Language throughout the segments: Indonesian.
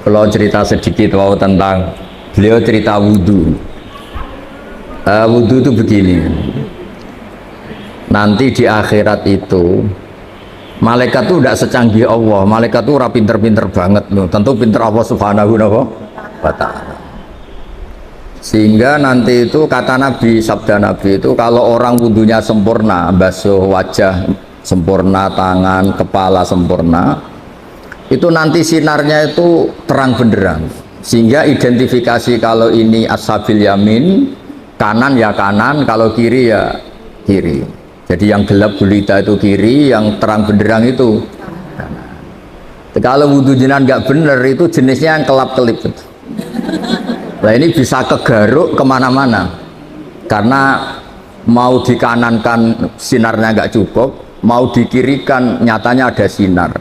Kalau cerita sedikit wow tentang beliau cerita wudhu. Wudhu itu begini. Nanti di akhirat itu malaikat tuh tidak secanggih Allah. Malaikat tuh pinter-pinter banget loh. Tentu pinter Allah Subhanahu wa ta'ala. Sehingga nanti itu kata Nabi, sabda Nabi itu kalau orang wudhunya sempurna, basuh wajah sempurna, tangan, kepala sempurna, itu nanti sinarnya itu terang benderang. Sehingga identifikasi kalau ini ashabil yamin, kanan ya kanan, kalau kiri ya kiri. Jadi yang gelap gulita itu kiri, yang terang benderang itu kanan. Kalau wudhu jenengan nggak bener itu jenisnya yang kelap-kelip. Nah ini bisa kegaruk kemana-mana karena mau dikanankan sinarnya nggak cukup, mau dikirikan nyatanya ada sinar.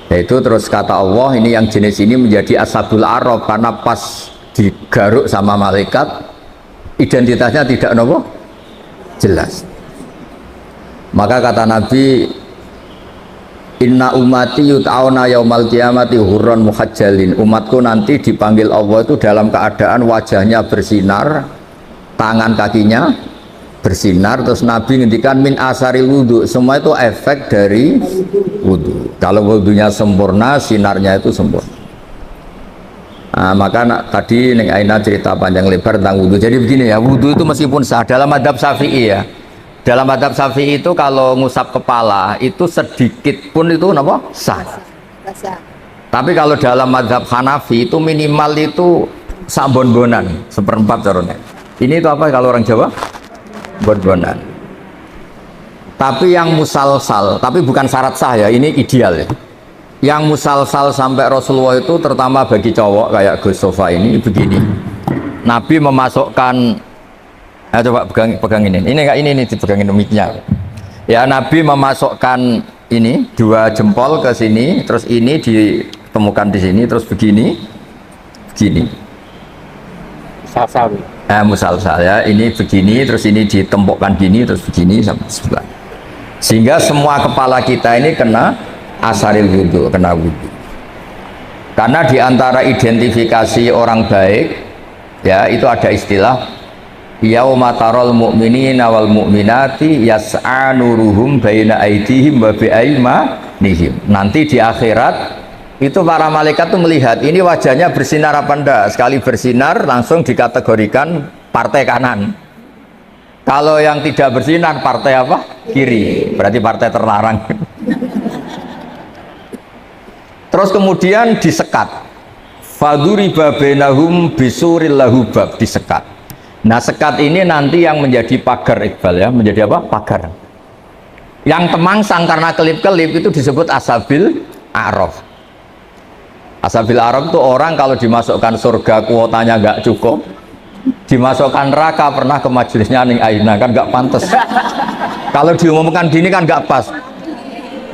Yaitu terus kata Allah ini yang jenis ini menjadi ashabul araf karena pas digaruk sama malaikat identitasnya tidak jelas. Maka kata Nabi, inna ummati yut'auna yaumal qiyamati hurran muhajjalin. Umatku nanti dipanggil Allah itu dalam keadaan wajahnya bersinar, tangan kakinya bersinar. Terus Nabi ngendikan min asaril wudhu, semua itu efek dari wudhu. Kalau wudhunya sempurna, sinarnya itu sempurna. Nah, maka tadi Neng Aina cerita panjang lebar tentang wudhu. Jadi begini ya, wudhu itu meskipun sah dalam madhab Syafi'i ya. Dalam madhab Syafi'i itu kalau ngusap kepala itu sedikit pun itu sah. Tapi kalau dalam madhab Hanafi itu minimal itu sabon-bonan seperempat caranya. Ini itu apa kalau orang Jawa? Bon-bonan. Tapi yang musalsal, tapi bukan syarat sah ya, ini ideal ya. Yang musalsal sampai Rasulullah itu terutama bagi cowok kayak Gus Sofa ini begini. Nabi memasukkan coba pegang ini enggak ini dipegangin mic-nya. Ya Nabi memasukkan ini dua jempol ke sini, terus ini ditemukan di sini, terus begini. Musalsal. Musalsal ya, ini begini, terus ini ditempokkan gini, terus begini sampai sebelah. Sehingga semua kepala kita ini kena asaril wudhu, kena wudhu. Karena diantara identifikasi orang baik, ya itu ada istilah yauma taral mu'minina wal mu'minati yas'a nuruhum baina aydihim wa bi'aymanihim. Nanti di akhirat itu para malaikat tuh melihat ini wajahnya bersinar apa enggak. Sekali bersinar langsung dikategorikan partai kanan. Kalau yang tidak bersinar partai apa? Kiri. Berarti partai terlarang. Terus kemudian disekat. Faduriba bainahum bisuril lahu bab, disekat. Nah sekat ini nanti yang menjadi pagar Iqbal ya, menjadi apa? Pagar. Yang temangsang karena kelip-kelip itu disebut ashabil a'raf. Ashabil a'raf itu orang kalau dimasukkan surga kuotanya nggak cukup, dimasukkan neraka pernah ke majelisnya Ning Aina kan nggak pantas. Kalau diumumkan gini kan nggak pas.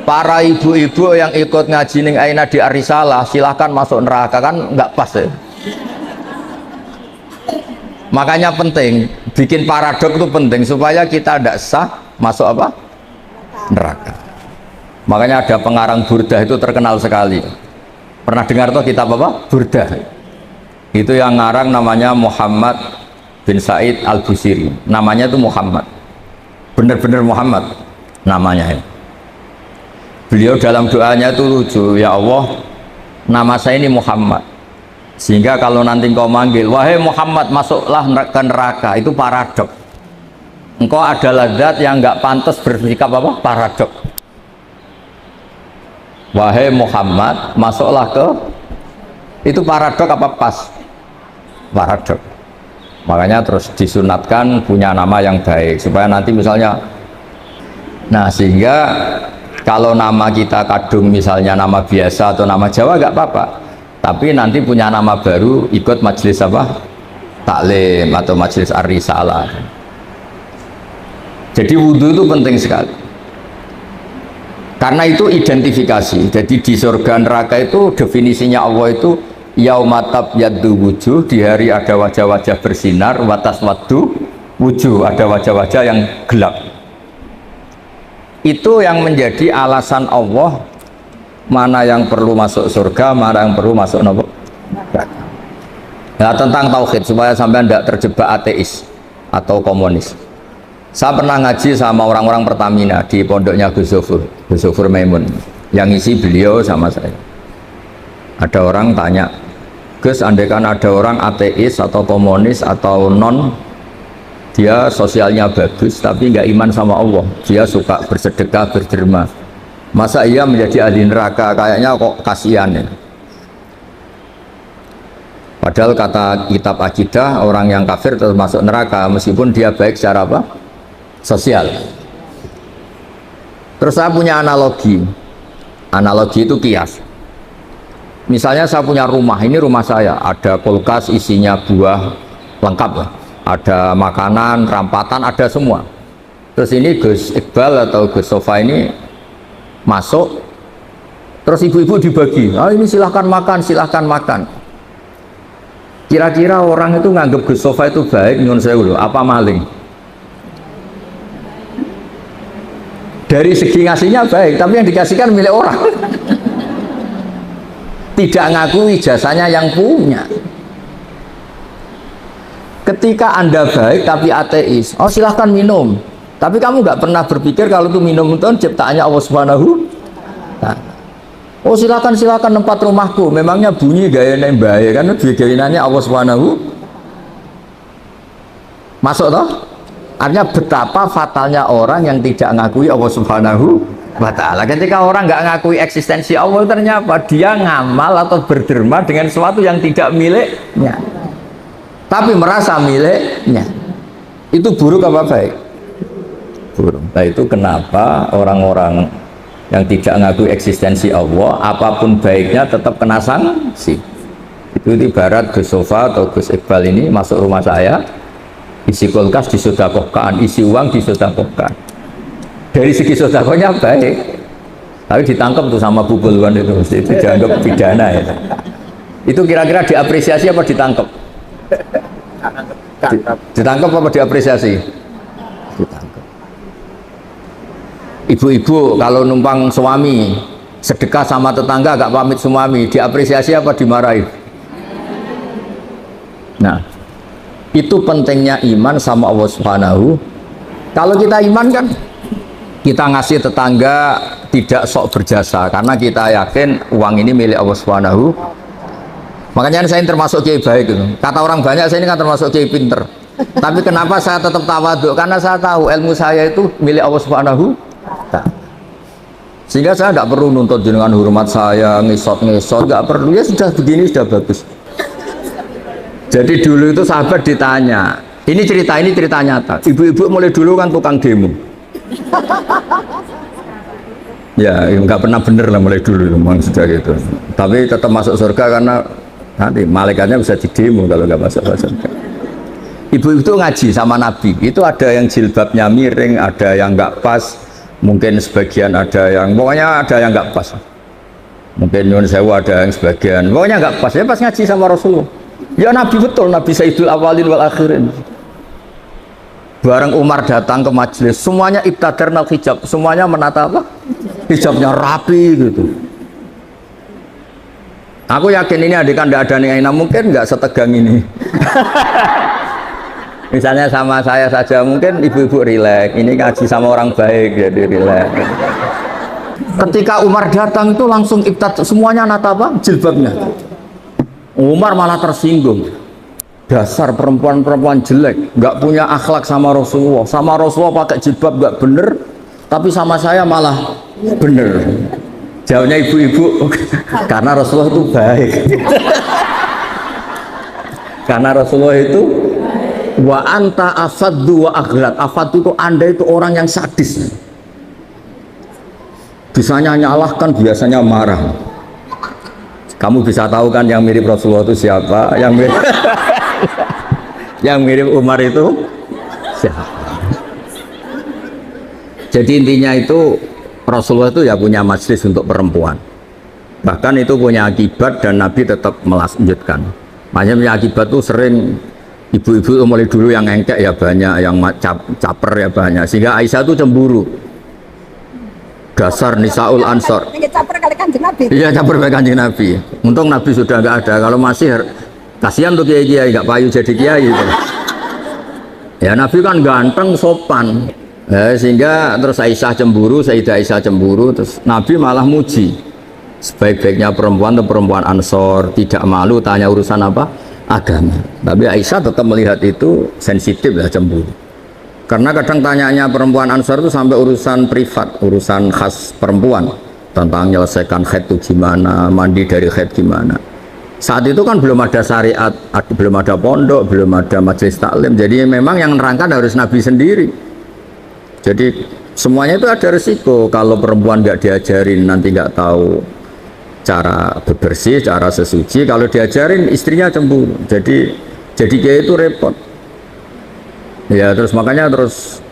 Para ibu-ibu yang ikut ngaji Ning Aina di Arisalah silahkan masuk neraka kan nggak pas ya. Makanya penting bikin paradok itu penting supaya kita tidak sah masuk apa? Neraka. Makanya ada pengarang Burdah itu terkenal sekali. Pernah dengar tuh kitab apa? Burdah. Itu yang ngarang namanya Muhammad bin Said Al-Busiri. Namanya itu Muhammad. Bener-bener Muhammad namanya. Beliau dalam doanya itu lucu, ya Allah, nama saya ini Muhammad. Sehingga kalau nanti engkau manggil, wahai Muhammad masuklah ke neraka, itu paradok. Engkau adalah zat yang nggak pantas bersikap apa? Paradok. Wahai Muhammad masuklah ke, itu paradok apa pas? Paradok. Makanya terus disunatkan punya nama yang baik supaya nanti misalnya, nah sehingga kalau nama kita kadung misalnya nama biasa atau nama Jawa nggak apa-apa. Tapi nanti punya nama baru ikut majelis apa? Taklim atau majelis ar-risalah. Jadi wudhu itu penting sekali. Karena itu identifikasi. Jadi di surga neraka itu definisinya Allah itu yaumatab yaddu wujuh, di hari ada wajah-wajah bersinar, watas waddu wujuh, ada wajah-wajah yang gelap. Itu yang menjadi alasan Allah mana yang perlu masuk surga, mana yang perlu masuk neraka. Nah, tentang tauhid supaya sampai tidak terjebak ateis atau komunis. Saya pernah ngaji sama orang-orang Pertamina di pondoknya Gus Zofur Maimun, yang isi beliau sama saya. Ada orang tanya, Gus, andaikan ada orang ateis atau komunis atau non, dia sosialnya bagus tapi nggak iman sama Allah, dia suka bersedekah, berderma, masa ia menjadi ahli neraka? Kayaknya kok kasihan ya. Padahal kata kitab akidah, orang yang kafir tetap masuk neraka meskipun dia baik secara apa? Sosial. Terus saya punya analogi itu kias. Misalnya saya punya rumah, ini rumah saya, ada kulkas isinya buah lengkap lah, ada makanan, rampatan, ada semua. Terus ini Gus Iqbal atau Gus Sofa ini masuk, terus ibu-ibu dibagi, ini silahkan makan, silahkan makan. Kira-kira orang itu nganggap Gus Sofa itu baik, nyun sewu, apa maling? Dari segi ngasihnya baik, tapi yang dikasihkan milik orang. Tidak ngakui jasanya yang punya. Ketika Anda baik tapi ateis, oh silahkan minum, tapi kamu nggak pernah berpikir kalau itu minum itu ciptaannya Allah Subhanahu. Oh silakan tempat rumahku, memangnya bunyi gaya nembaye kan bikinannya Allah Subhanahu. Masuk toh? Artinya betapa fatalnya orang yang tidak ngakui Allah Subhanahu wa ta'ala. Ketika orang nggak ngakui eksistensi Allah, ternyata apa? Dia ngamal atau berderma dengan sesuatu yang tidak miliknya, tapi merasa miliknya. Itu buruk apa baik? Buruk. Nah itu kenapa orang-orang yang tidak ngakui eksistensi Allah, apapun baiknya tetap kena sanksi. Itu ibarat Gus Sofa atau Gus Iqbal ini masuk rumah saya, isi kulkas disodakohkan, isi uang disodakohkan. Dari segi sodakohnya baik, tapi ditangkap tuh sama bubuluan itu dianggap pidana ya. Itu kira-kira diapresiasi apa ditangkap? Ditangkap apa diapresiasi? Ditangkap. Ibu-ibu kalau numpang suami sedekah sama tetangga gak pamit suami, diapresiasi apa dimarahi? Nah, itu pentingnya iman sama Allah Subhanahu. Kalau kita iman kan kita ngasih tetangga tidak sok berjasa karena kita yakin uang ini milik Allah Subhanahu. Makanya saya termasuk kiai baik gitu. Kata orang banyak saya ini kan termasuk kiai pinter. Tapi kenapa saya tetap tawaduk? Karena saya tahu ilmu saya itu milik Allah Subhanahu. Sehingga saya tidak perlu nuntut dengan hormat saya, ngisot, nggak perlu. Ya sudah begini sudah bagus. Jadi dulu itu sahabat ditanya, ini cerita nyata. Ibu-ibu mulai dulu kan tukang demo. Ya nggak pernah bener lah mulai dulu memang sudah gitu. Tapi tetap masuk surga karena nanti malaikatnya bisa didemo kalau nggak masuk surga. Ibu itu ngaji sama Nabi. Itu ada yang jilbabnya miring, ada yang nggak pas. Mungkin sebagian ada yang, pokoknya ada yang nggak pas. Mungkin nyun sewu ada yang sebagian, pokoknya nggak pas. Ya pas ngaji sama Rasulullah. Ya Nabi betul, Nabi Sayyidul Awalin wal Akhirin. Bareng Umar datang ke majelis, semuanya ibtadarnal hijab, semuanya menata apa? Hijabnya rapi gitu. Aku yakin ini adegan tidak ada nih, mungkin nggak setegang ini. Misalnya sama saya saja, mungkin ibu-ibu rileks, ini ngaji sama orang baik jadi rileks. Ketika Umar datang itu langsung ibtad, semuanya nata apa? Jilbabnya. Umar malah tersinggung. Dasar perempuan-perempuan jelek, nggak punya akhlak sama Rasulullah pakai jilbab nggak bener, tapi sama saya malah bener. Jawabnya ibu-ibu, karena Rasulullah itu baik. Karena Rasulullah itu wa anta afaddu wa aghlad. Afaddu itu Anda itu orang yang sadis, bisanya nyalahkan, biasanya marah. Kamu bisa tahu kan yang mirip Rasulullah itu siapa? Yang mirip Umar itu siapa? Jadi intinya itu Rasulullah itu ya punya majlis untuk perempuan, bahkan itu punya akibat dan Nabi tetap melanjutkan. Makanya punya akibat tuh sering ibu-ibu mulai dulu yang engkek ya banyak, yang caper ya banyak, sehingga Aisyah tuh cemburu. Dasar Nisaul Ansor. Ini caper kali Kanjeng Nabi. Iya, campur baik Kanjeng Nabi. Untung Nabi sudah nggak ada. Kalau masih kasihan tuh kiai-kiai nggak payu jadi kiai gitu. Ya Nabi kan ganteng, sopan. Sehingga terus Aisyah cemburu, Sayyidah Aisyah cemburu, terus Nabi malah muji. Sebaik-baiknya perempuan itu perempuan Ansor, tidak malu tanya urusan apa? Agama. Tapi Aisyah tetap melihat itu sensitif lah, cemburu. Karena kadang tanyanya perempuan Ansor itu sampai urusan privat, urusan khas perempuan, tentang menyelesaikan haid itu gimana, mandi dari haid gimana. Saat itu kan belum ada syariat, belum ada pondok, belum ada majelis taklim. Jadi memang yang nerangkan harus Nabi sendiri. Jadi semuanya itu ada resiko. Kalau perempuan nggak diajarin nanti nggak tahu cara bebersih, cara sesuci. Kalau diajarin istrinya cemburu. Jadi kayak itu repot. Ya terus makanya terus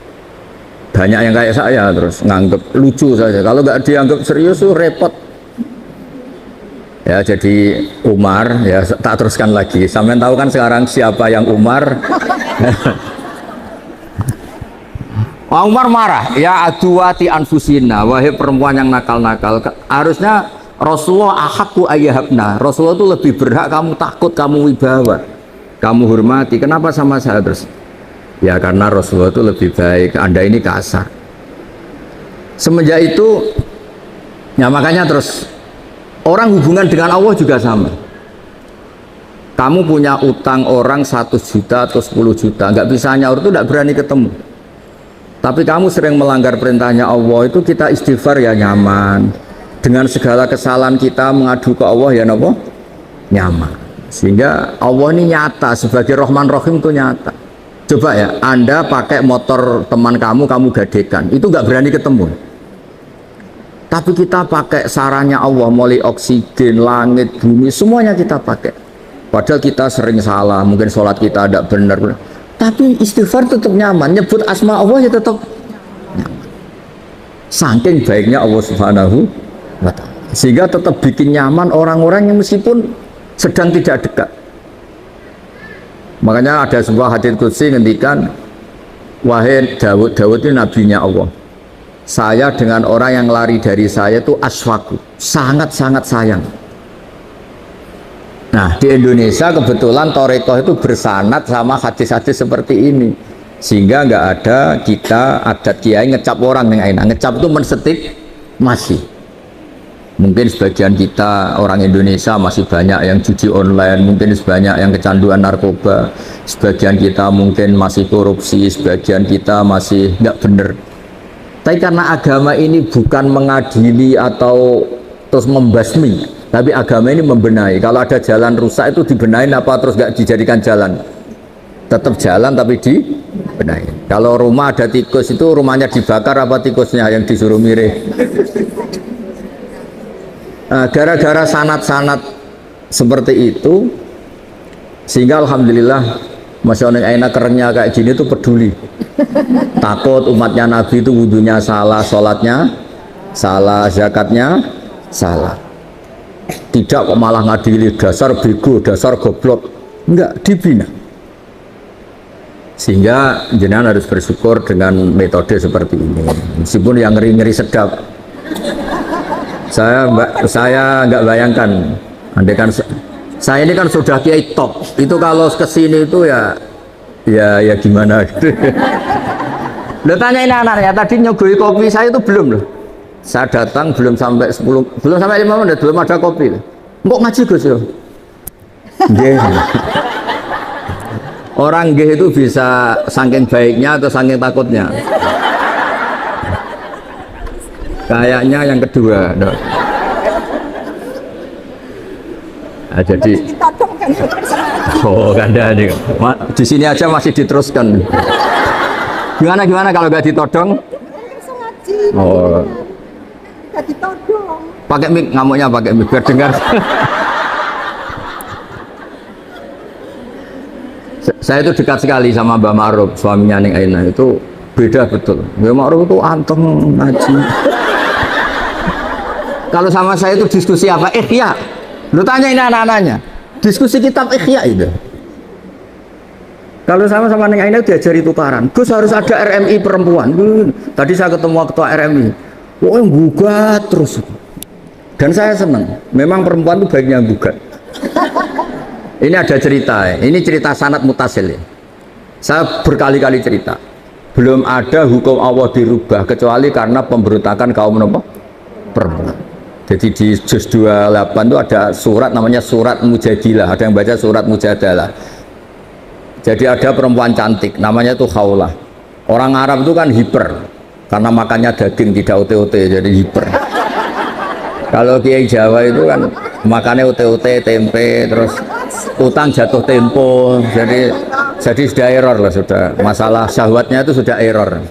banyak yang kayak saya terus nganggep lucu saja. Kalau nggak dianggap serius tuh repot. Ya jadi Umar ya tak teruskan lagi. Sampai tahu kan sekarang siapa yang Umar? Umar marah. Ya aduwati anfusina, wahai perempuan yang nakal-nakal. Harusnya Rasulullah ahakku ayyahabna. Rasulullah itu lebih berhak kamu takut, kamu wibawa, kamu hormati. Kenapa sama saya terus? Ya karena Rasulullah itu lebih baik, Anda ini kasar. Semenjak itu ya makanya terus orang hubungan dengan Allah juga sama. Kamu punya utang orang 1 juta atau 10 juta, nggak bisa nyaur itu nggak berani ketemu. Tapi kamu sering melanggar perintahnya Allah, itu kita istighfar ya nyaman. Dengan segala kesalahan kita mengadu ke Allah ya nopo nyaman. Sehingga Allah ini nyata sebagai Rahman Rahim itu nyata. Coba ya, Anda pakai motor teman kamu gadekan, itu nggak berani ketemu. Tapi kita pakai sarannya Allah, mulai oksigen, langit, bumi, semuanya kita pakai. Padahal kita sering salah, mungkin sholat kita tidak benar. Tapi istighfar tetap nyaman, nyebut asma Allah ya tetap nyaman. Saking baiknya Allah Subhanahu wa Ta'ala. Sehingga tetap bikin nyaman orang-orang yang meskipun sedang tidak dekat. Makanya ada sebuah hadits qudsi ngendikan, wahai Daud ini nabinya Allah. Saya dengan orang yang lari dari saya itu aswaku, sangat-sangat sayang. Nah di Indonesia kebetulan Torekoh itu bersanad sama hadis-hadis seperti ini. Sehingga nggak ada kita adat kiai ngecap orang yang enak. Ngecap itu mensetip masih. Mungkin sebagian kita orang Indonesia masih banyak yang judi online, mungkin sebanyak yang kecanduan narkoba, sebagian kita mungkin masih korupsi, sebagian kita masih nggak bener. Tapi karena agama ini bukan mengadili atau terus membasmi, tapi agama ini membenahi. Kalau ada jalan rusak itu dibenahin apa terus nggak dijadikan jalan? Tetap jalan tapi dibenahi. Kalau rumah ada tikus itu rumahnya dibakar apa tikusnya yang disuruh mirih? Gara-gara sanat-sanat seperti itu sehingga alhamdulillah masyarakat enak kerennya kayak gini tuh peduli, takut umatnya Nabi itu wudunya salah, sholatnya salah, zakatnya salah, tidak kok malah ngadili dasar bego, dasar goblok, enggak, dibina. Sehingga jenengan harus bersyukur dengan metode seperti ini meskipun yang ngeri-ngeri sedap. Saya nggak bayangkan, andai kan saya ini kan sudah kiai top, itu kalau kesini itu ya gimana gitu. Lo tanyain anaknya tadi nyogoi kopi saya itu belum loh. Saya datang belum sampai 5 menit belum ada kopi. Kok ngaji Gus ya? Nggih. Orang nggih itu bisa saking baiknya atau saking takutnya. Kayaknya yang kedua. Nah, jadi kanda nih. Di sini aja masih diteruskan. Gimana kalau nggak ditodong? Oh. Nggak ditodong. Pakai mic, ngamuknya pakai mic biar dengar. Saya itu dekat sekali sama Mbak Ma'ruf, suaminya Neng Aina itu beda betul. Mbak Ma'ruf itu anteng ngaji. Kalau sama saya itu diskusi apa? Ikhya. Lu tanya ini anak-anaknya. Diskusi kitab Ikhya itu. Kalau sama Neng Aina diajari tukaran. Gus harus ada RMI perempuan. Tadi saya ketemu ketua RMI. Oh, yang gugat terus. Dan saya senang. Memang perempuan itu baiknya gugat. Ini ada cerita ya. Ini cerita sanad mutasil ya. Saya berkali-kali cerita. Belum ada hukum Allah dirubah kecuali karena pemberontakan kaum perempuan. Jadi di juz 28 itu ada surat namanya surat Mujadilah. Ada yang baca surat Mujadalah. Jadi ada perempuan cantik namanya itu Khawlah. Orang Arab itu kan hiper karena makannya daging tidak ote-ote jadi hiper. Kalau kiai Jawa itu kan makannya ote-ote tempe terus utang jatuh tempo jadi sudah error lah sudah masalah syahwatnya itu sudah error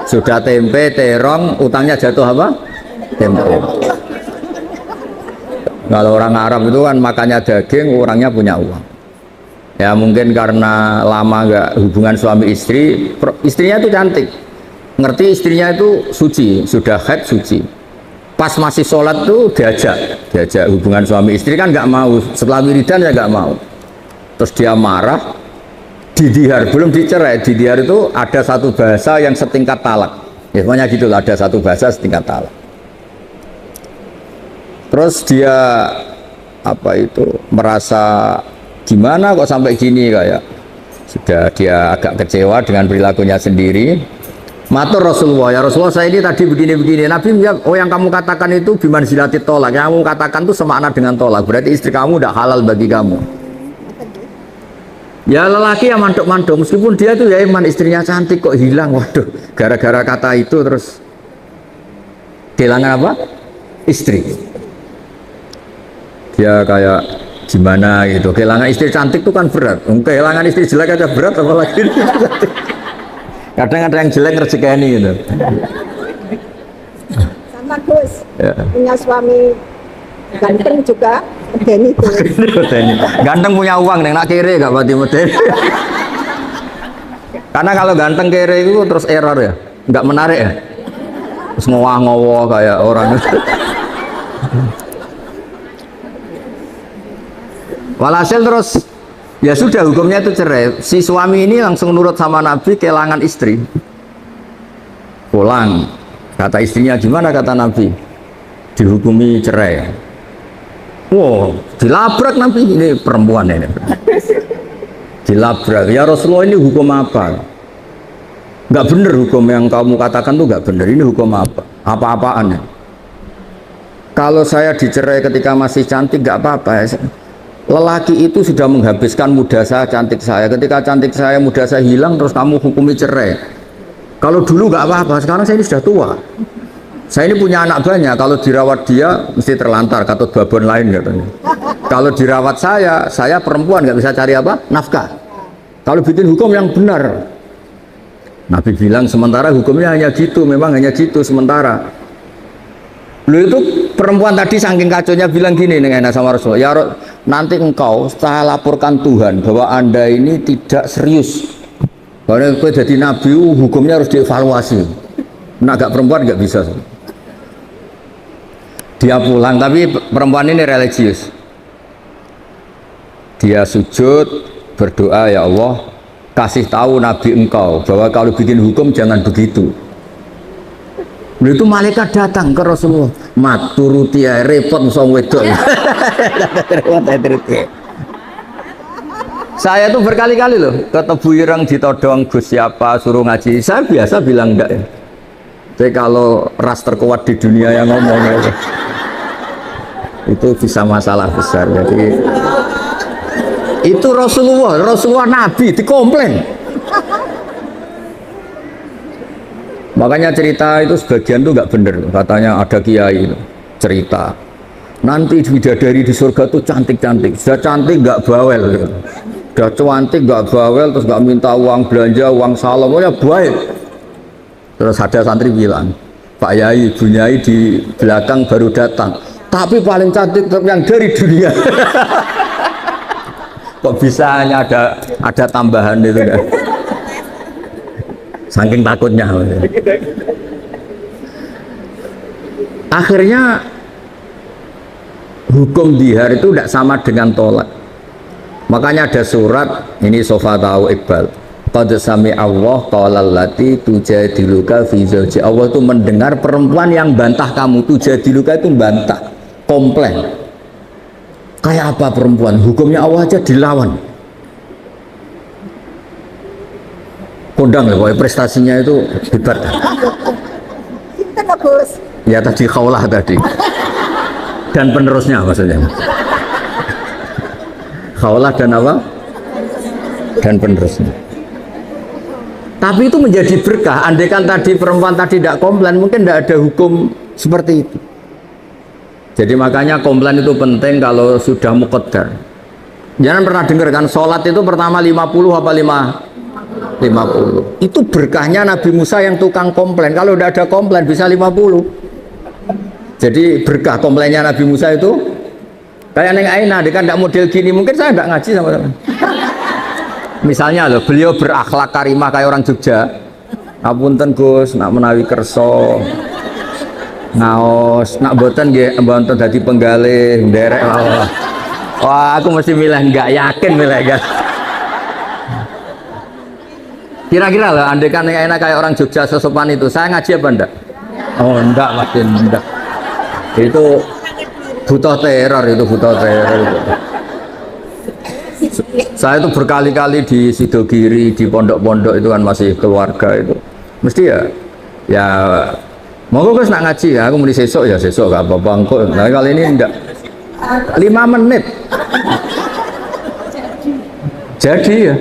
sudah tempe terong utangnya jatuh apa tempo. Kalau orang Arab itu kan makannya daging orangnya punya uang. Ya mungkin karena lama nggak hubungan suami istri, istrinya itu cantik, ngerti istrinya itu suci, sudah haid suci. Pas masih sholat tuh diajak hubungan suami istri kan nggak mau, setelah wiridan ya nggak mau. Terus dia marah, didihar, belum dicerai, didihar itu ada satu bahasa yang setingkat talak. Ya pokoknya gitu lah, ada satu bahasa setingkat talak. Terus dia merasa gimana kok sampai gini kayak sudah dia agak kecewa dengan perilakunya sendiri. Matur Rasulullah, ya Rasulullah saya ini tadi begini-begini. Nabi menjawab, oh yang kamu katakan itu biman zilati tolak, yang kamu katakan itu semakna dengan tolak, berarti istri kamu tidak halal bagi kamu. Ya lelaki yang mandok-mandok, meskipun dia tuh ya iman istrinya cantik kok hilang, waduh gara-gara kata itu terus kehilangan apa? Istri. Dia kayak gimana gitu, kehilangan istri cantik itu kan berat, kehilangan istri jelek aja berat apalagi kadang ada yang jelek rezeki gitu. Sama Gus Ya. punya suami ganteng juga medeni tuh. Ganteng punya uang neng nak kere gak berarti medeni. Karena kalau ganteng kere itu terus error ya, nggak menarik ya, terus ngowah-ngowah kayak orang. Walhasil terus ya sudah hukumnya itu cerai. Si suami ini langsung nurut sama Nabi, kehilangan istri. Pulang. Kata istrinya gimana kata Nabi? Dihukumi cerai. Wow, dilabrak Nabi ini perempuan ini. Dilabrak. Ya Rasulullah ini hukum apa? Enggak benar hukum yang kamu katakan tuh enggak benar. Ini hukum apa? Apa-apaan ya? Kalau saya dicerai ketika masih cantik enggak apa-apa ya. Lelaki itu sudah menghabiskan muda saya, cantik saya. Ketika cantik saya, muda saya hilang, terus kamu hukumi cerai. Kalau dulu nggak apa-apa, sekarang saya ini sudah tua. Saya ini punya anak banyak. Kalau dirawat dia, mesti terlantar, katut babon lain katanya. Kalau dirawat saya perempuan nggak bisa cari apa? Nafkah. Kalau bikin hukum yang benar, Nabi bilang sementara hukumnya hanya gitu, memang hanya gitu sementara. Lu itu perempuan tadi saking kacaunya bilang gini dengan sama Rasul, ya nanti engkau saya laporkan Tuhan bahwa anda ini tidak serius. Karena gue jadi nabi hukumnya harus dievaluasi. Nah gak perempuan gak bisa. Dia pulang tapi perempuan ini religius. Dia sujud berdoa ya Allah kasih tahu nabi engkau bahwa kalau bikin hukum jangan begitu. Lalu itu malaikat datang ke Rasulullah, mat turuti ya repot song wedok. Saya tuh berkali-kali loh ketemu ireng ditodong Gus siapa suruh ngaji, saya biasa bilang enggak ya. Tapi kalau ras terkuat di dunia yang ngomong itu bisa masalah besar. Jadi itu Rasulullah Nabi dikomplain. Makanya cerita itu sebagian tuh nggak bener. Katanya ada kiai cerita nanti bidadari di surga tuh cantik-cantik, sudah cantik nggak bawel, sudah cantik nggak bawel, terus nggak minta uang belanja, uang salam, ya baik. Terus ada santri bilang, Pak Yai, Bu Yai di belakang baru datang, tapi paling cantik yang dari dunia. Kok bisa hanya ada tambahan itu kan? Saking takutnya. Akhirnya hukum dihar itu tidak sama dengan tolak. Makanya ada surat ini Sofa tahu Iqbal. Qad sami Allah qaulal lati tujadiluka fi zawji. Allah itu mendengar perempuan yang bantah kamu. Tujadiluka itu bantah, komplain. Kayak apa perempuan? Hukumnya Allah aja dilawan. Kondang ya, pokoknya prestasinya itu hebat. Kita bagus. Ya tadi Khawlah tadi. Dan penerusnya maksudnya. Khawlah dan apa? Dan penerusnya. Tapi itu menjadi berkah. Andaikan tadi perempuan tadi tidak komplain, mungkin tidak ada hukum seperti itu. Jadi makanya komplain itu penting kalau sudah muqaddar. Jangan pernah dengar kan sholat itu pertama 50 apa 50. Itu berkahnya Nabi Musa yang tukang komplain. Kalau tidak ada komplain bisa 50. Jadi berkah komplainnya Nabi Musa itu kayak Neng Aina, dia kan tidak model gini, mungkin saya tidak ngaji sama teman. Misalnya loh, beliau berakhlak karimah kayak orang Jogja. Ngapunten Gus, nak menawi kerso, ngaos, nak boten nggih mboten dadi penggalih, nderek lah. Wah, aku mesti milih enggak yakin milih kan. Kira-kira loh, andai kan Neng Aina kayak orang Jogja sesopan itu, saya ngaji apa enggak? Oh enggak, makin enggak. Itu butuh teror, itu butuh teror itu. Saya itu berkali-kali di Sidogiri, di pondok-pondok itu kan masih keluarga itu. Mesti ya monggo Gus nak ngaji ya, aku muni sesuk ya sesuk gak apa-apa engko. Nah kali ini enggak. 5 menit. Jadi ya.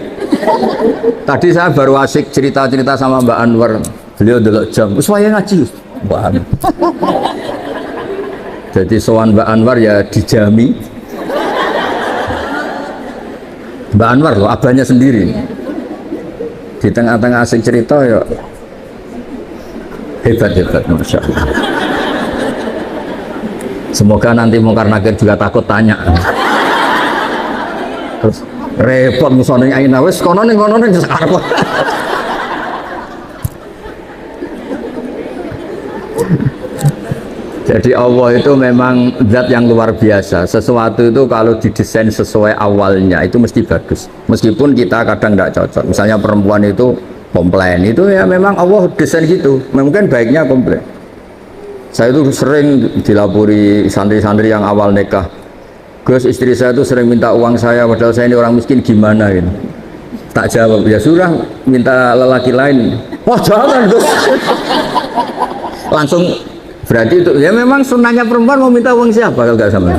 Tadi saya baru asik cerita-cerita sama Mbak Anwar. Beliau delok jam, wis wayahe ngaji. Mbak Anwar. Jadi sowan Mbak Anwar ya dijami. Mbak Anwar loh, abahnya sendiri. Di tengah-tengah asik cerita ya hebat-hebat, Masya Allah. Semoga nanti Mungkar Nakir juga takut tanya. Terus repot musoning Aina, wes kono ning sekarang. Jadi Allah itu memang zat yang luar biasa. Sesuatu itu kalau didesain sesuai awalnya itu mesti bagus. Meskipun kita kadang tidak cocok. Misalnya perempuan itu komplain, itu ya memang Allah desain gitu. Mungkin baiknya komplain. Saya itu sering dilapori santri-santri yang awal nikah. Gus, istri saya itu sering minta uang saya, padahal saya ini orang miskin, gimana gitu. Tak jawab, ya sudah minta lelaki lain. Wah jangan Gus. Langsung. Berarti itu ya memang sunnahnya perempuan mau minta uang siapa kalau nggak sama.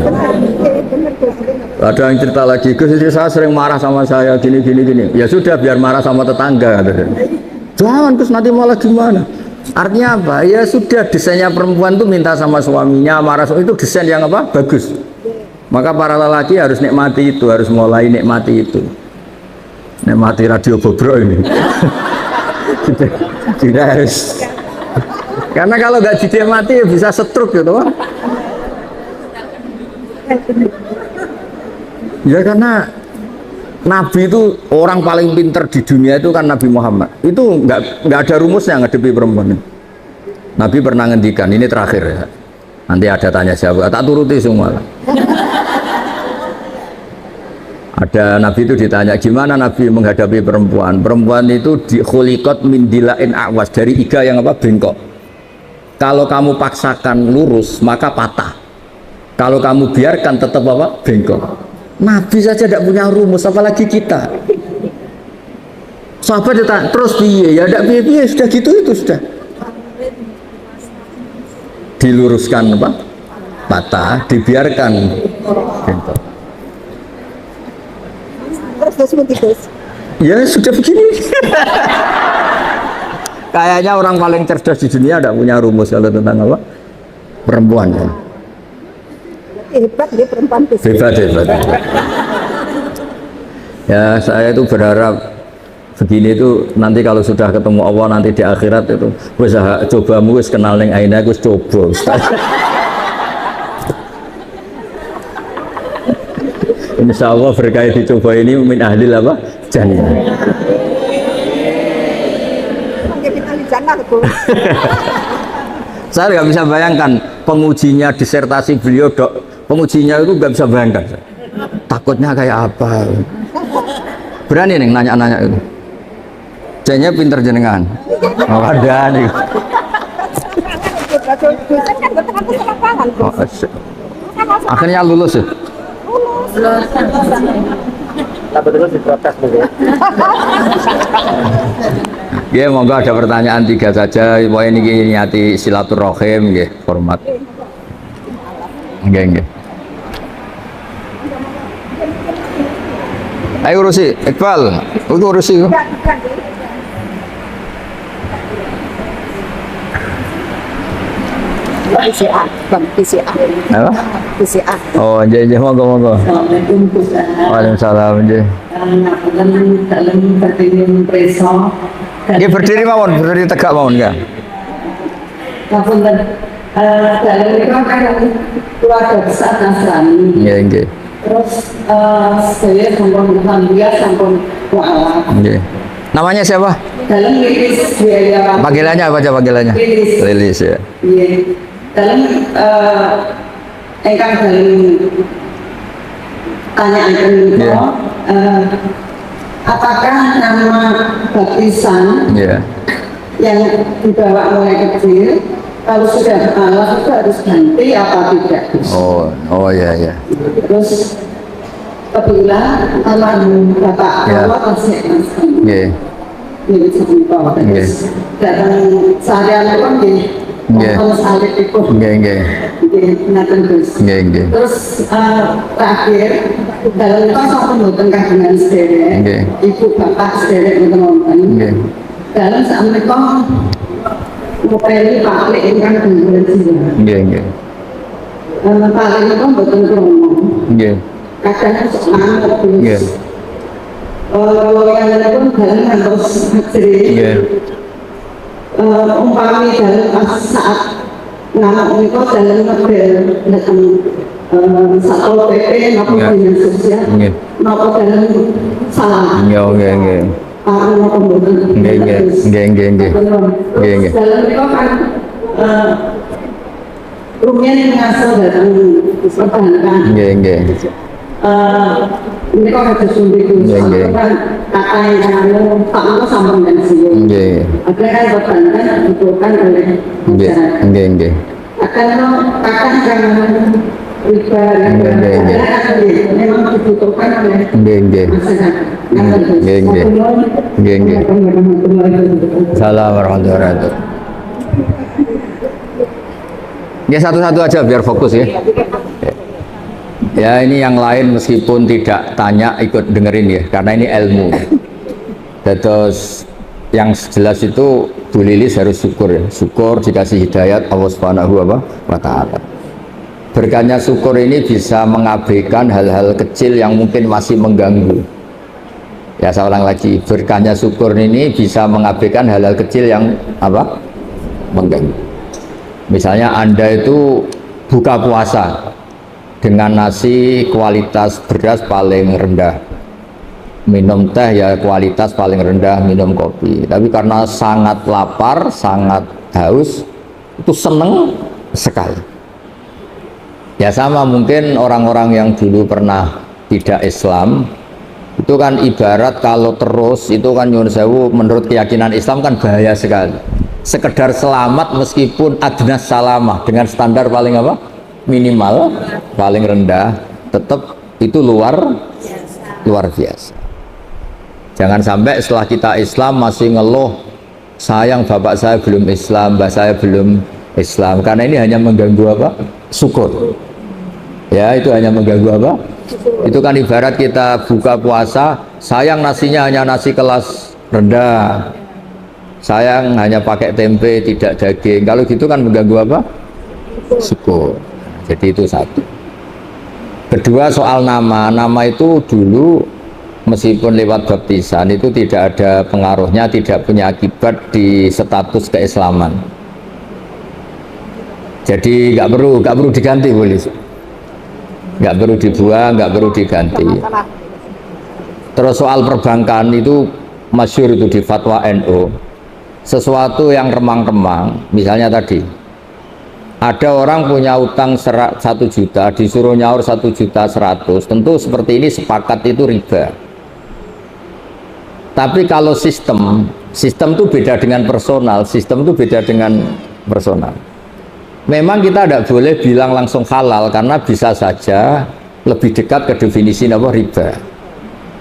Ada yang cerita lagi, Gus istri saya sering marah sama saya gini. Ya sudah biar marah sama tetangga. Jangan Gus nanti malah gimana. Artinya apa? Ya sudah desainnya perempuan tuh minta sama suaminya marah itu desain yang apa? Bagus. Maka para lelaki harus nikmati itu, harus mulai nikmati itu. Nikmati radio bobrok ini. Tidak harus. Karena kalau nggak dinikmati ya bisa stroke gitu. Ya karena Nabi itu orang paling pinter di dunia itu kan Nabi Muhammad. Itu nggak ada rumusnya ngadepi perempuan. Nabi pernah ngendikan, ini terakhir ya. Nanti ada tanya jawab, tak turuti semua. Ada Nabi itu ditanya gimana Nabi menghadapi perempuan. Perempuan itu khuliqat min dilain awas, dari iga yang apa bengkok. Kalau kamu paksakan lurus maka patah. Kalau kamu biarkan tetap apa? Bengkok. Nabi saja tidak punya rumus, apalagi kita. Sahabat ditanya, terus piye? Ya tidak piye, sudah gitu itu sudah. Diluruskan apa? Patah, dibiarkan bengkok. Terus Ya sudah begini. Kayaknya orang paling cerdas di dunia tidak punya rumus kalau tentang apa? Perempuan ya. Hebat dia perempuan itu. Hebat. Ya saya itu berharap begini itu nanti kalau sudah ketemu Allah nanti di akhirat itu wis cobamu wis kenal ning Aina aku wis coba. Insya Allah berkait dicoba ini min ahli apa? Jannah. Saya nggak bisa bayangkan pengujinya disertasi beliau pengujinya itu nggak bisa bayangkan. Takutnya kayak apa? Berani nih nanya-nanya itu. Jadinya pinter jenengan. Oh, ada nih. Dosen kan betul aku lapangan. Oh, asyik. Akhirnya lulus ya? Terus diprotes gitu. Ya, monggo ada pertanyaan 3 saja. Wah ini niati silaturahim, ya, hormat. Nggih. Ayo urusi, Iqbal, itu urusi. PCA, Bang, PCA. Apa? PCA. Oh, jadi monggo. Assalamualaikum Ustaz. Waalaikumsalam, nggih. Dalam berdiri preso. Nggih berdiri mawon, berdiri tegak mawon ya. Ngapunten. Dalam itu kan keluarga besar Nasrani. Nggih. Terus saya sampun alhamdulillah sampun mualaf. Nggih. Namanya siapa? Dalam lilis biaya. Panggilannya apa aja panggilannya? Lilis. Lilis ya. Iya. Dalam engkang dalam tanyaan itu, Iya. apakah nama baptisan Iya. yang dibawa mulai kecil kalau sudah mualaf itu harus ganti apa tidak? Oh ya. Terus kebetulan almarhum Bapak Ya. Allah masih Nggih. terus datang seharian pun di Ya. salib itu Nggih. Nggih. terus terakhir dalam itu sampai mboten kagungan sederek Nggih. ibu bapak sederek teman-teman Nggih. dalam saat mereka ngopeni paklik ingkang gangguan jiwa Nggih. paklik itu mboten kromo Nggih. kadang semangat Nggih. terus yang pun dalam ngantos hadir Nggih. umpami dalam saat nama itu dalam model datang Satpol PP maupun Ya. dinas sosial Nggih. maupun dalam salah Nggih. maupun boten Nggih. terus dalam itu kan rumian ngasal datang perbankan Nggih. ini kok harus suntik Nggih. kan kata yang anu tak mau sambung dan sini Nggih. akhirnya kan perbankan dibutuhkan oleh masyarakat Nggih. akan akan riba memang dibutuhkan oleh Nggih. masyarakat. Nggih. Salam warahmatullahi wabarakatuh. Ya satu-satu aja biar fokus ya. Ya ini yang lain meskipun tidak tanya ikut dengerin ya karena ini ilmu. Terus yang jelas itu Bu Lilis harus syukur ya. Syukur dikasih hidayat Allah Subhanahu wa Ta'ala. Berkahnya syukur ini bisa mengabaikan hal-hal kecil yang mungkin masih mengganggu. Ya saya ulang lagi, berkahnya syukur ini bisa mengabaikan hal-hal kecil yang apa? Mengganggu. Misalnya Anda itu buka puasa dengan nasi kualitas beras paling rendah, minum teh ya kualitas paling rendah, minum kopi, tapi karena sangat lapar, sangat haus, itu seneng sekali. Ya sama mungkin orang-orang yang dulu pernah tidak Islam, itu kan ibarat kalau terus itu kan nyuwun sewu menurut keyakinan Islam kan bahaya sekali. Sekedar selamat meskipun adnas salamah dengan standar paling apa? Minimal, paling rendah, tetap itu luar biasa. Jangan sampai setelah kita Islam masih ngeluh, sayang bapak saya belum Islam, mbak saya belum Islam, karena ini hanya mengganggu apa? Syukur. Ya itu hanya mengganggu apa? Itu kan ibarat kita buka puasa, sayang nasinya hanya nasi kelas rendah, sayang hanya pakai tempe tidak daging, kalau gitu kan mengganggu apa? Syukur. Jadi itu satu. Kedua soal nama itu dulu meskipun lewat baptisan itu tidak ada pengaruhnya, tidak punya akibat di status keislaman. Jadi nggak perlu diganti, boleh, nggak perlu dibuang, nggak perlu diganti. Terus soal perbankan itu masyhur itu di fatwa NU, sesuatu yang remang-remang, misalnya tadi ada orang punya utang 1 juta disuruh nyaur 1.100.000, tentu seperti ini sepakat itu riba. Tapi kalau sistem Sistem itu beda dengan personal, sistem itu beda dengan personal. Memang kita tidak boleh bilang langsung halal karena bisa saja lebih dekat ke definisi apa riba.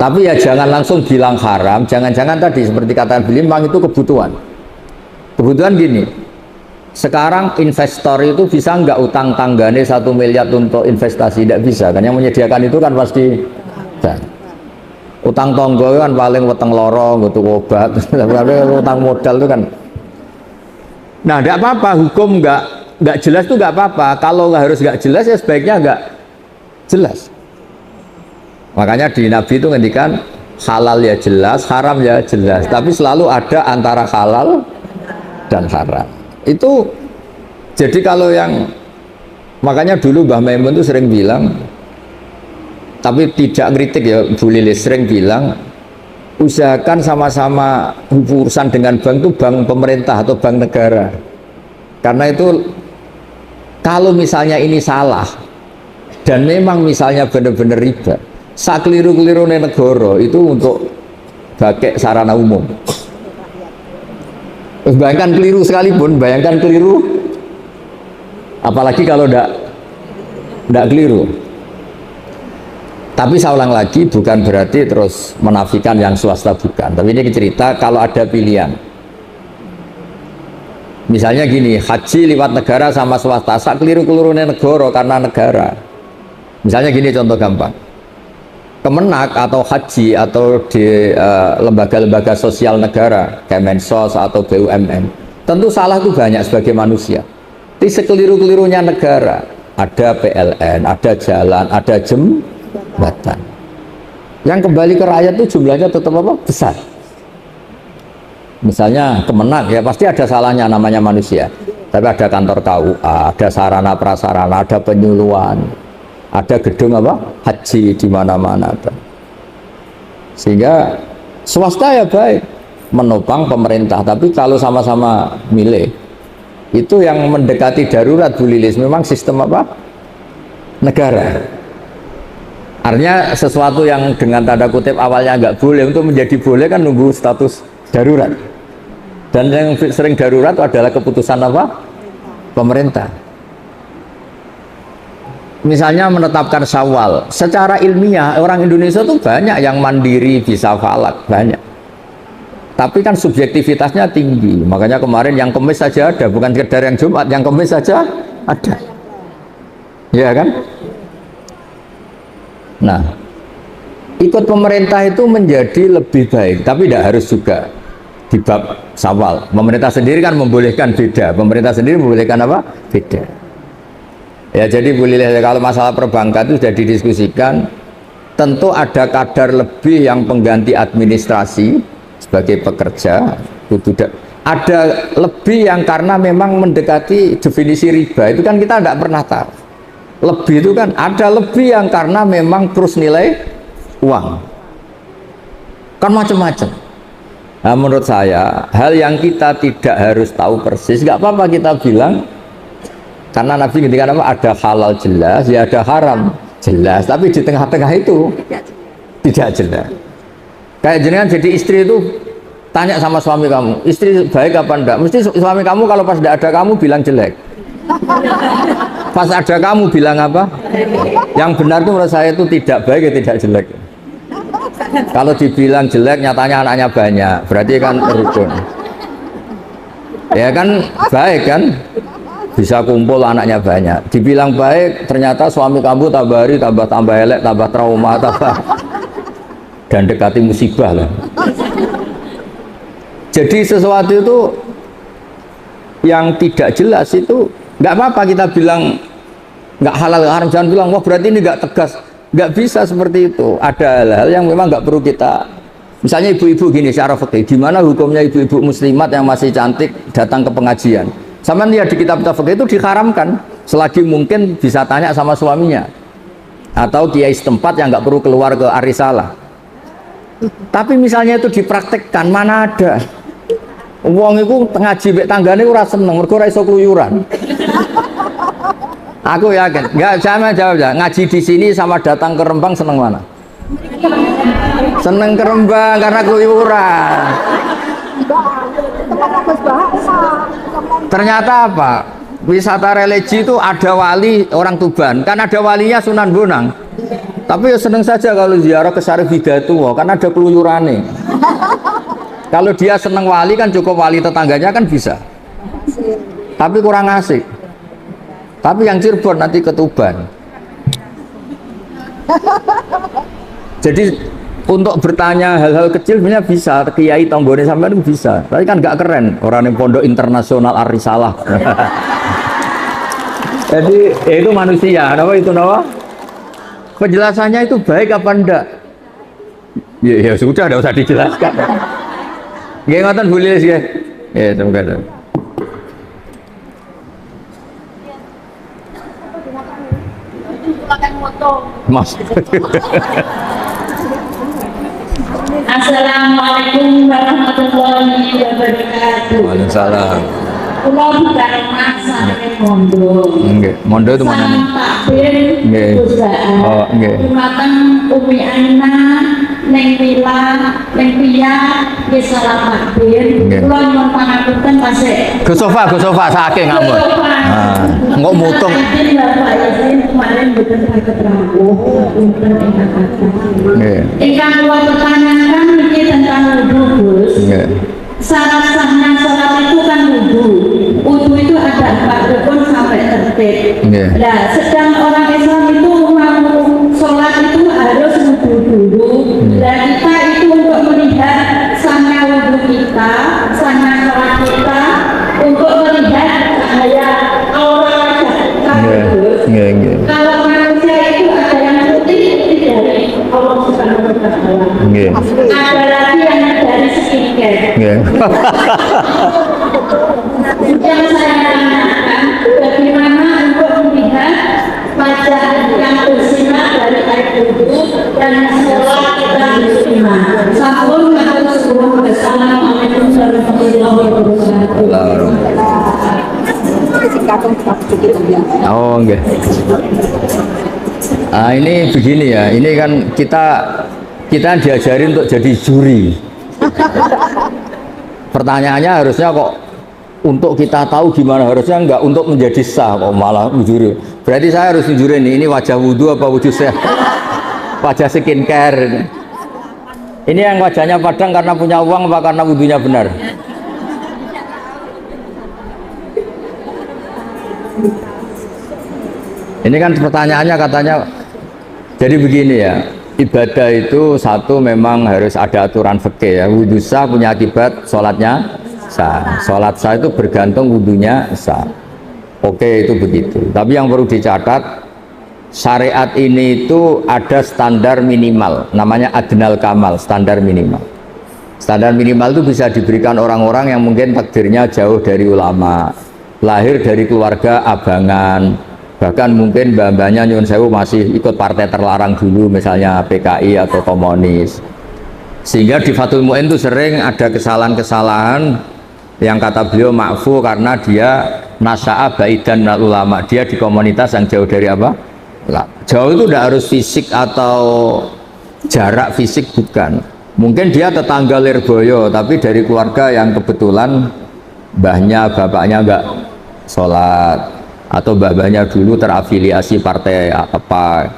Tapi ya jangan langsung bilang haram, jangan-jangan tadi seperti kata beliau memang itu kebutuhan. Kebutuhan gini, sekarang investor itu bisa nggak utang tanggane 1 miliar untuk investasi? Tidak bisa, kan yang menyediakan itu kan pasti bank. Utang tonggo kan paling weteng lorong untuk obat, utang modal itu kan. Nah, tidak apa-apa, hukum nggak jelas itu nggak apa-apa. Kalau nggak harus nggak jelas ya sebaiknya nggak jelas. Makanya di Nabi itu ngendikan halal ya jelas, haram ya jelas. Tapi selalu ada antara halal dan haram. Itu jadi kalau yang makanya dulu Mbah Maimun itu sering bilang, tapi tidak kritik ya, Bu Lilis sering bilang usahakan sama-sama urusan dengan bank itu bank pemerintah atau bank negara. Karena itu kalau misalnya ini salah dan memang misalnya benar-benar riba, sakeliru-keliru negara itu untuk pakai sarana umum. Bayangkan keliru sekalipun, bayangkan keliru, apalagi kalau tidak keliru. Tapi saya ulang lagi, bukan berarti terus menafikan yang swasta, bukan. Tapi ini cerita kalau ada pilihan. Misalnya gini, haji lewat negara sama swasta, sak keliru-keliru negara karena negara. Misalnya gini contoh gampang. Kemenak atau haji atau di lembaga-lembaga sosial negara, Kemensos atau BUMN, tentu salah itu banyak sebagai manusia. Di sekeliru-kelirunya negara, ada PLN, ada jalan, ada jembatan. Yang kembali ke rakyat itu jumlahnya tetap apa? Besar. Misalnya Kemenak ya pasti ada salahnya, namanya manusia. Tapi ada kantor KUA, ada sarana prasarana, ada penyuluhan, ada gedung apa? Haji di mana-mana ada. Sehingga swasta ya baik menopang pemerintah, tapi kalau sama-sama milih itu yang mendekati darurat Bu Lilis memang sistem apa? Negara. Artinya sesuatu yang dengan tanda kutip awalnya nggak boleh untuk menjadi boleh kan nunggu status darurat. Dan yang sering darurat itu adalah keputusan apa? Pemerintah. Misalnya menetapkan Syawal, secara ilmiah orang Indonesia tuh banyak yang mandiri bisa falak, banyak. Tapi kan subjektivitasnya tinggi. Makanya kemarin yang Kemis saja ada, bukan sekedar yang Jumat, yang Kemis saja ada. Ya kan? Nah, ikut pemerintah itu menjadi lebih baik, tapi tidak harus juga di bab Syawal. Pemerintah sendiri kan membolehkan beda. Pemerintah sendiri membolehkan apa? Beda. Ya jadi boleh kalau masalah perbankan itu sudah didiskusikan, tentu ada kadar lebih yang pengganti administrasi sebagai pekerja, ada lebih yang karena memang mendekati definisi riba itu kan kita tidak pernah tahu. Lebih itu kan ada lebih yang karena memang terus nilai uang, kan macam-macam. Nah, menurut saya hal yang kita tidak harus tahu persis, nggak apa-apa kita bilang. Karena Nabi ketika ada halal jelas, ya ada haram jelas, tapi di tengah-tengah itu tidak jelas. Kayak jenengan jadi istri itu tanya sama suami kamu, istri baik apa enggak? Mesti suami kamu kalau pas tidak ada kamu bilang jelek. Pas ada kamu bilang apa? Yang benar itu menurut saya itu tidak baik ya tidak jelek. Kalau dibilang jelek nyatanya anaknya banyak, berarti kan rukun. Ya kan baik kan? Bisa kumpul anaknya banyak. Dibilang baik, ternyata suami kamu tambah hari tambah elek, tambah trauma, tambah dan dekati musibah lah. Jadi sesuatu itu yang tidak jelas itu nggak apa-apa kita bilang nggak halal haram, jangan bilang wah berarti ini nggak tegas. Nggak bisa seperti itu. Ada hal-hal yang memang nggak perlu kita. Misalnya ibu-ibu gini secara fikih, gimana hukumnya ibu-ibu muslimat yang masih cantik datang ke pengajian? Sama lihat di kitab-kitab fikih itu diharamkan selagi mungkin bisa tanya sama suaminya atau kiai setempat yang nggak perlu keluar ke arisalah. Tapi misalnya itu dipraktekkan, mana ada wong itu ngaji mek tanggane ora seneng mergo ora iso keluyuran. Aku yakin, nggak sama jawab ya. Ngaji di sini sama datang ke Rembang seneng mana? Seneng ke Rembang karena keluyuran. Tempat bagus bahasa. Ternyata apa? Wisata religi itu ada wali orang Tuban, kan ada walinya Sunan Bonang. Tapi ya seneng saja kalau ziarah ke Syarif Hidayatullah, kan ada keluyurannya. Kalau dia seneng wali kan cukup wali tetangganya kan bisa. Tapi kurang asik. Tapi yang Cirebon nanti ke Tuban. Jadi untuk bertanya hal-hal kecil sebenarnya bisa, kiai tonggone sampai itu bisa. Tapi kan nggak keren orang yang pondok internasional Ar-Risalah. Jadi itu manusia, apa itu nama? Penjelasannya itu baik apa enggak? Ya sudah, tidak usah dijelaskan. Nggih ngoten Bu Lilis nggih. Ya, semoga. Mas. Assalamualaikum warahmatullahi wabarakatuh. Waalaikumsalam. Kula bukan masa mondo. Nggih, mondo itu mana nih? Takbir Nggih. perusahaan. Oh, nggih. Jumatan Umi Aina neng Villa neng Pia nggih salam takbir. Nggih. Kula nyuwun pangapunten pasik. Ke sofa saking ngambek. Ah, engko mutung. Bapak Yasin kemarin mboten saged rawuh punten ingkang kathah. Nggih. Ingkang kula pertanyakan niki tentang wudu, Gus. Nggih. Syarat sahnya sholat itu kan wudu. Wudu itu ada 4 rukun sampai tertib. Nggih. Nah, sedang orang Islam itu mau sholat itu harus wudu dulu. Dan kita itu untuk melihat sahnya wudu kita, sahnya sholat kita, untuk melihat cahaya aura wajah kita. Nggih. Kalau manusia itu ada yang putih dari Allah Subhanahu wa Ta'ala. Nggih. Ada lagi yang dari skincare. Nggih. Yang saya tanyakan, bagaimana untuk melihat wajah yang bersinar dari air wudhu dan sholat kita bersinar. Sampun matur suwun. Assalamualaikum warahmatullahi wabarakatuh. Oh, nggih. Ah, ini begini ya. Ini kan kita diajarin untuk jadi juri. Pertanyaannya harusnya kok untuk kita tahu gimana, harusnya enggak untuk menjadi sah kok malah juri. Berarti saya harus juri ini wajah wudhu apa wudhu sehat? Wajah skincare. Ini yang wajahnya padang karena punya uang apa karena wudhunya benar? Ini kan pertanyaannya katanya. Jadi begini ya. Ibadah itu satu memang harus ada aturan fikih ya. Wudhu sah punya akibat sholatnya sah. Sholat sah itu bergantung wudhunya sah. Oke, itu begitu. Tapi yang perlu dicatat, syariat ini itu ada standar minimal, namanya adnal kamal, standar minimal. Standar minimal itu bisa diberikan orang-orang yang mungkin takdirnya jauh dari ulama, lahir dari keluarga abangan, bahkan mungkin mbah-mbahnya nyuwun sewu masih ikut partai terlarang dulu, misalnya PKI atau komunis. Sehingga di Fathul Mu'in itu sering ada kesalahan-kesalahan yang kata beliau ma'fu karena dia nasya'a baidan minal ulama, dia di komunitas yang jauh dari apa? Jauh itu tidak harus fisik atau jarak fisik, bukan. Mungkin dia tetangga Lirboyo tapi dari keluarga yang kebetulan mbahnya bapaknya enggak sholat, atau mbah-mbahnya dulu terafiliasi partai apa.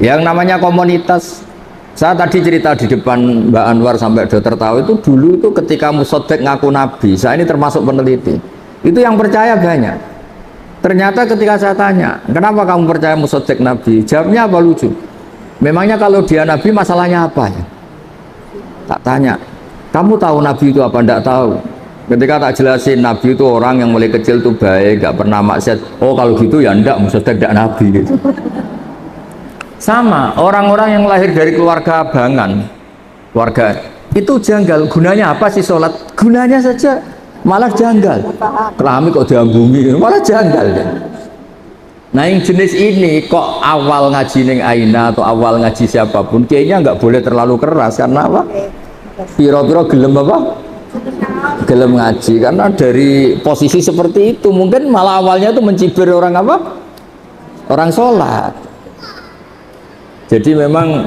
Yang namanya komunitas, saya tadi cerita di depan Mbak Anwar sampai dokter tahu, itu dulu itu ketika Musoddek ngaku nabi, saya ini termasuk peneliti, itu yang percaya banyak. Ternyata ketika saya tanya, kenapa kamu percaya Musoddek nabi? Jawabnya apa lucu? Memangnya kalau dia nabi masalahnya apa ya? Tak tanya, kamu tahu nabi itu apa? Enggak tahu. Ketika tak jelasin, nabi itu orang yang mulai kecil tuh baik, gak pernah maksiat. Oh kalau gitu ya enggak, Musoddek enggak nabi gitu. Sama orang-orang yang lahir dari keluarga abangan, keluarga itu janggal. Gunanya apa sih sholat? Gunanya saja malah janggal. Keramik kok diambungi, malah janggal. Nah yang jenis ini kok awal ngaji neng Aina atau awal ngaji siapapun, kayaknya nggak boleh terlalu keras. Karena apa? Piro-piro gelem apa? Gelem ngaji. Karena dari posisi seperti itu mungkin malah awalnya itu mencibir orang apa? Orang sholat. Jadi memang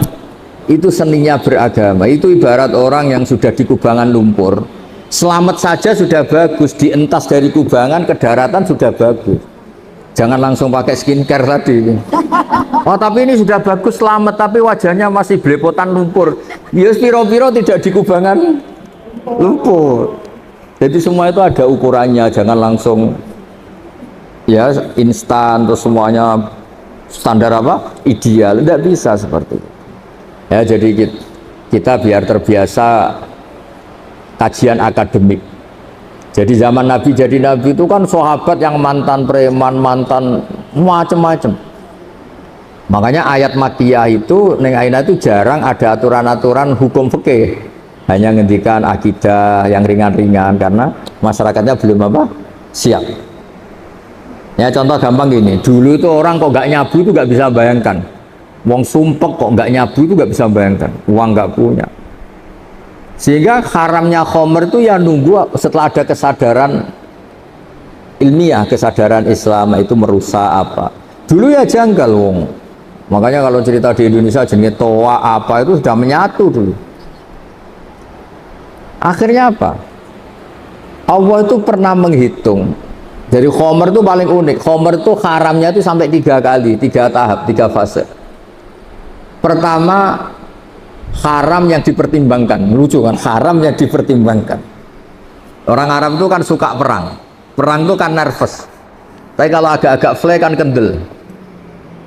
Itu seninya beragama. Itu ibarat orang yang sudah di kubangan lumpur, selamat saja sudah bagus, dientas dari kubangan ke daratan sudah bagus. Jangan langsung pakai skincare tadi. Oh tapi ini sudah bagus selamat, tapi wajahnya masih belepotan lumpur. Ya piro-piro tidak di kubangan lumpur. Jadi semua itu ada ukurannya, jangan langsung ya instan terus semuanya standar apa ideal, tidak bisa seperti itu. Ya jadi kita biar terbiasa kajian akademik. Jadi zaman Nabi jadi Nabi itu kan sahabat yang mantan preman, mantan macam-macam. Makanya ayat Makkiyah itu neng Aina itu jarang ada aturan-aturan hukum fikih. Hanya ngendikan akidah yang ringan-ringan karena masyarakatnya belum apa siap. Ya contoh gampang gini, dulu itu orang kok nggak nyabu itu nggak bisa bayangkan. Wong sumpek kok nggak nyabu itu nggak bisa bayangkan, uang nggak punya. Sehingga haramnya khomer itu ya nunggu setelah ada kesadaran ilmiah, kesadaran Islam itu merusak apa. Dulu ya janggal wong. Makanya kalau cerita di Indonesia jenis toa apa itu sudah menyatu dulu. Akhirnya apa? Allah itu pernah menghitung. Jadi khomer itu paling unik. Khomer itu haramnya itu sampai 3 kali, 3 tahap, 3 fase. Pertama haram yang dipertimbangkan, lucu kan, haram yang dipertimbangkan. Orang Arab itu kan suka perang itu kan nervous, tapi kalau agak-agak fly kan kendel.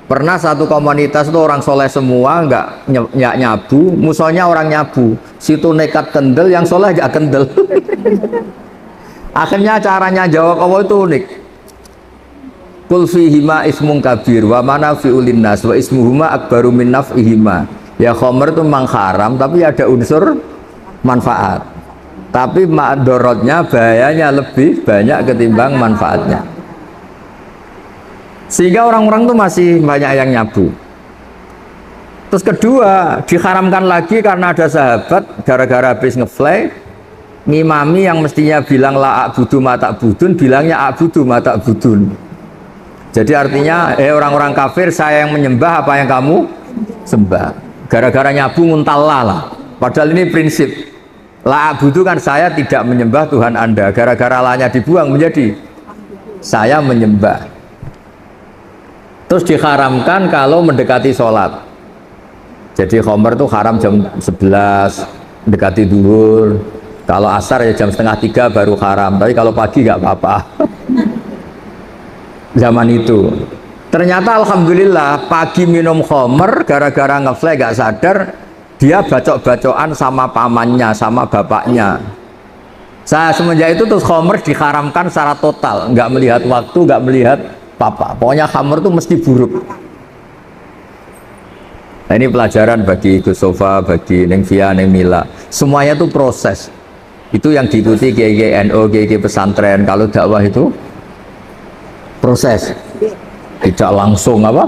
Pernah satu komunitas itu orang soleh semua, nggak nyabu, musuhnya orang nyabu, situ nekat kendel, yang soleh nggak kendel. Akhirnya caranya jawab Allah itu unik. Kul fihima ismun kabir wa manafi'ul linnas wa ismuhuma akbaru min naf'ihima. Ya khomer itu memang haram tapi ada unsur manfaat. Tapi madorotnya, bahayanya lebih banyak ketimbang manfaatnya. Sehingga orang-orang itu masih banyak yang nyabu. Terus kedua, diharamkan lagi karena ada sahabat gara-gara habis ngefly ngimami yang mestinya bilang la a'budu ma ta'budun, bilangnya a'budu ma ta'budun. Jadi artinya orang-orang kafir saya yang menyembah apa yang kamu sembah. Gara-gara nyabu nguntallah lah. Padahal ini prinsip la a'budu kan saya tidak menyembah Tuhan Anda. Gara-gara lanya dibuang menjadi saya menyembah. Terus diharamkan kalau mendekati sholat. Jadi khomer itu haram jam 11 mendekati duhur. Kalau asar ya jam 2:30 baru haram. Tapi kalau pagi nggak apa-apa. Zaman itu ternyata alhamdulillah pagi minum khomer gara-gara ngefly gak sadar dia bacok-bacokan sama pamannya sama bapaknya. Saya semenjak itu terus khomer diharamkan secara total, nggak melihat waktu, nggak melihat papa, pokoknya khomer itu mesti buruk. Nah, ini pelajaran bagi Gus Sofa, bagi Neng Via, Neng Mila, semuanya itu proses. Itu yang diikuti kiai NU, kiai pesantren. Kalau dakwah itu proses, tidak langsung apa.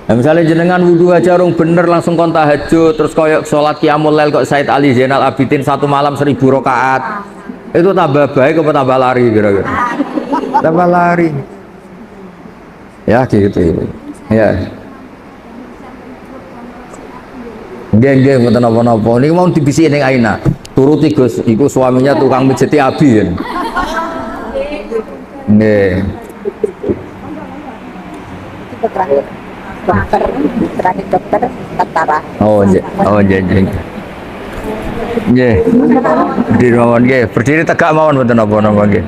Nah, misalnya jenengan wudhu aja rung bener langsung kon tahajud, terus koyok sholat qiyamul lail kok Said Ali Zainal Abidin 1 malam 1000 rakaat, itu tambah baik apa tambah lari kira-kira? Tambah lari. Ya gitu. Ya. Geng mboten napa-napa. Niki mau dibisiki ning Aina. Turuti Gus, iku suaminya tukang mijeti abi ya. Nggih. terakhir dokter Tentara. Oh jadi. Nggih. Berdiri mawon nggih. Berdiri tegak mawon mboten napa-napa nggih.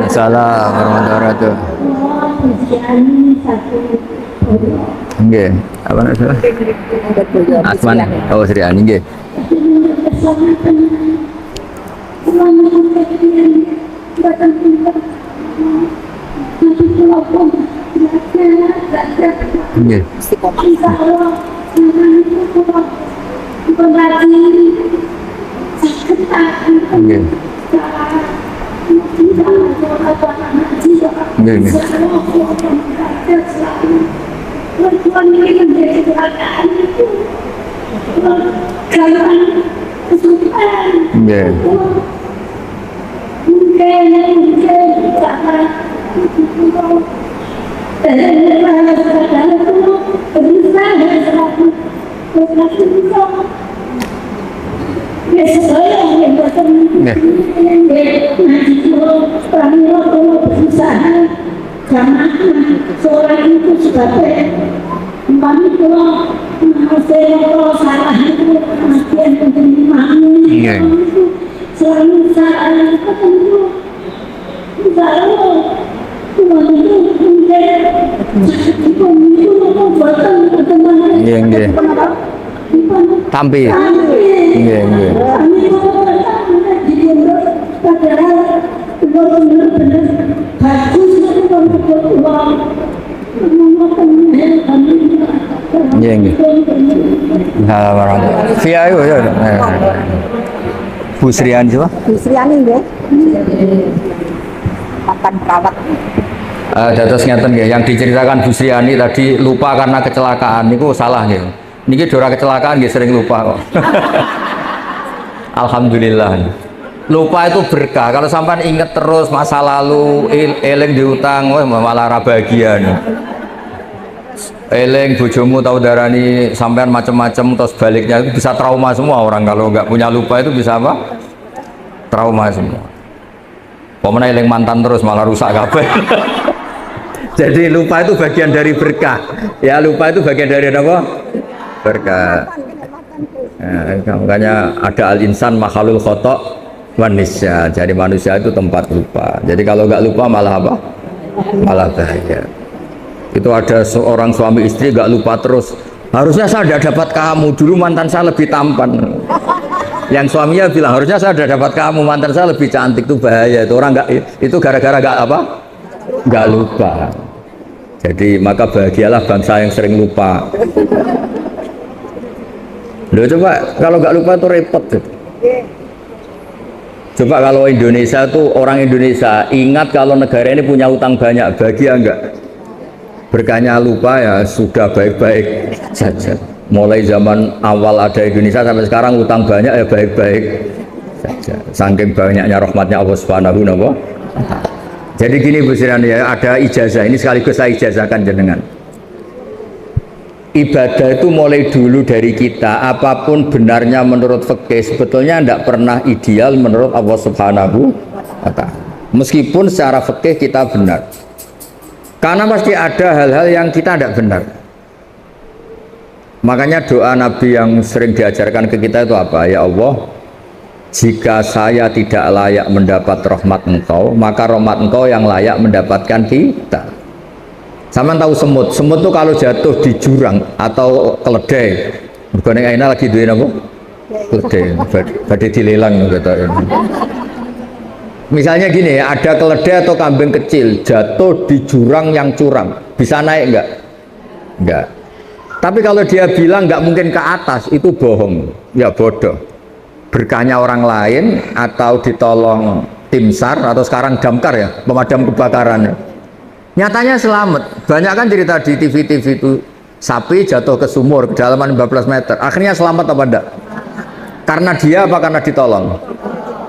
Assalamualaikum warahmatullahi wabarakatuh. Nggih, apa nama? Asman. Oh, Sri Ani nggih. Nggih. Nggih. Seorang itu sebagai kami kalau salah itu kematian penerimaan selalu salah itu tentu selalu Tuhan itu menjadi itu membuatkan pertemuan Tampi. padahal benar-benar bagus itu untuk uang. Via itu ya. Bu Sriani siapa? Bu Sriani nggih. Mantan perawat. Dados ngeten nggih, yang diceritakan Bu Sriani tadi lupa karena kecelakaan niku salah nggih. Niki dora kecelakaan nggih sering lupa kok. Alhamdulillah. Lupa itu berkah. Kalau sampai ingat terus masa lalu, eling diutang, wah malah ra bahagia. Eling bojomu tahu darani sampean macam-macam terus baliknya itu bisa trauma semua orang. Kalau nggak punya lupa itu bisa apa? Trauma semua. Pokoknya eling mantan terus malah rusak kabeh. Jadi lupa itu bagian dari berkah. Ya lupa itu bagian dari apa? Berkah. Nah, makanya ada al-insan makhluk khotok manusia. Jadi manusia itu tempat lupa. Jadi kalau nggak lupa malah apa? Malah bahaya. Itu ada seorang suami istri nggak lupa terus. Harusnya saya tidak dapat kamu. Dulu mantan saya lebih tampan. Yang suaminya bilang harusnya saya tidak dapat kamu. Mantan saya lebih cantik. Itu bahaya. Itu orang nggak. Itu gara-gara nggak apa? Nggak lupa. Jadi maka bahagialah bangsa yang sering lupa. Loh coba kalau nggak lupa itu repot. Coba kalau Indonesia tuh orang Indonesia ingat kalau negara ini punya utang banyak, bahagia enggak? Berkahnya lupa ya sudah baik-baik saja. Mulai zaman awal ada Indonesia sampai sekarang utang banyak ya baik-baik saja. Saking banyaknya rahmatnya Allah Subhanahu wa ta'ala. Jadi gini Bu Sriani ya, ada ijazah ini sekaligus saya ijazahkan jenengan. Ibadah itu mulai dulu dari kita, apapun benarnya menurut fikih sebetulnya tidak pernah ideal menurut Allah Subhanahu wa ta'ala. Meskipun secara fikih kita benar. Karena pasti ada hal-hal yang kita tidak benar. Makanya doa Nabi yang sering diajarkan ke kita itu apa? Ya Allah, jika saya tidak layak mendapat rahmat Engkau, maka rahmat Engkau yang layak mendapatkan kita. Sama tahu semut, semut tuh kalau jatuh di jurang atau keledai, bukan yang lagi duit apa? Keledai, badai dilelang gitu. Misalnya gini, ada keledai atau kambing kecil jatuh di jurang yang curam, bisa naik enggak? Enggak. Tapi kalau dia bilang enggak mungkin ke atas, itu bohong, ya bodoh. Berkahnya orang lain atau ditolong tim SAR atau sekarang damkar ya, pemadam kebakaran. Nyatanya selamat. Banyak kan cerita di TV-TV itu sapi jatuh ke sumur kedalaman 15 meter. Akhirnya selamat apa enggak? Karena dia apa karena ditolong?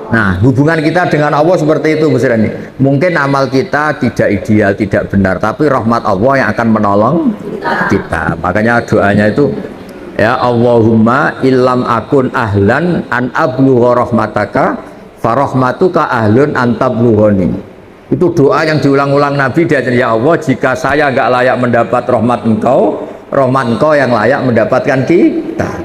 Nah, hubungan kita dengan Allah seperti itu Bu Sriani. Mungkin amal kita tidak ideal, tidak benar, tapi rahmat Allah yang akan menolong kita. Makanya doanya itu ya Allahumma illam akun ahlan an ablugha rahmataka farahmatuka ahlun an tablughani. Itu doa yang diulang-ulang Nabi dia ya Allah, jika saya enggak layak mendapat rahmat Engkau yang layak mendapatkan kita.